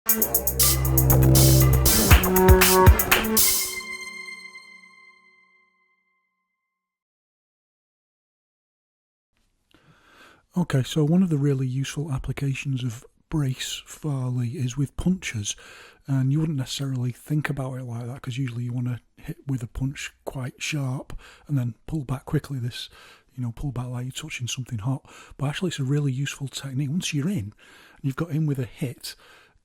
Okay, so one of the really useful applications of brace Farley is with punches, and you wouldn't necessarily think about it like that because usually you want to hit with a punch quite sharp and then pull back quickly. Pull back like you're touching something hot. But actually, it's a really useful technique. Once you're in and you've got in with a hit,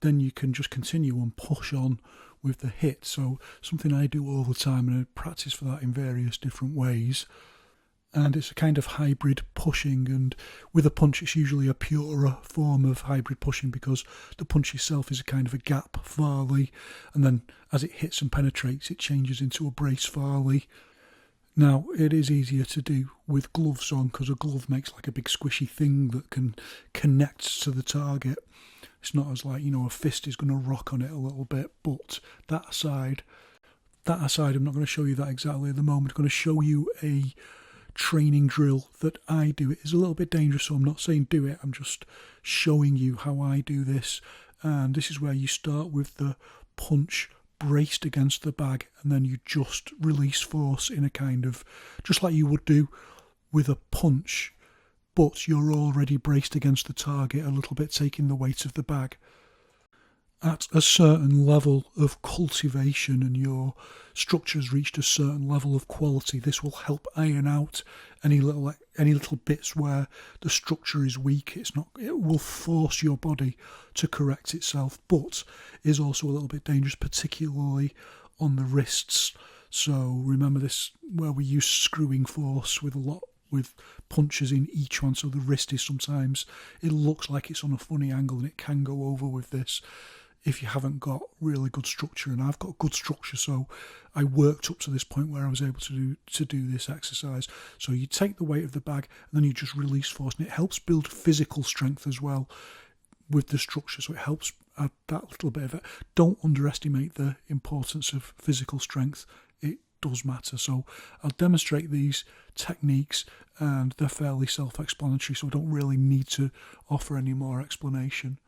then you can just continue and push on with the hit. So something I do all the time, and I practice for that in various different ways. And it's a kind of hybrid pushing, and with a punch it's usually a purer form of hybrid pushing because the punch itself is a kind of a gap Farley, and then as it hits and penetrates it changes into a brace Farley. Now it is easier to do with gloves on because a glove makes like a big squishy thing that can connect to the target. It's not as like, a fist is going to rock on it a little bit, but that aside, I'm not going to show you that exactly at the moment. I'm going to show you a training drill that I do. It is a little bit dangerous, so I'm not saying do it, I'm just showing you how I do this. And this is where you start with the punch braced against the bag, and then you just release force in a kind of, just like you would do with a punch, but you're already braced against the target a little bit, taking the weight of the bag. At a certain level of cultivation and your structure's reached a certain level of quality, this will help iron out any little bits where the structure is weak. It will force your body to correct itself, but is also a little bit dangerous, particularly on the wrists. So remember this, where we use screwing force with punches in each one, so the wrist is sometimes, it looks like it's on a funny angle and it can go over with this if you haven't got really good structure. And I've got good structure, so I worked up to this point where I was able to do this exercise. So you take the weight of the bag and then you just release force, and it helps build physical strength as well with the structure, so it helps add that little bit of it. Don't underestimate the importance of physical strength. It does matter. So I'll demonstrate these techniques, and they're fairly self-explanatory, so I don't really need to offer any more explanation.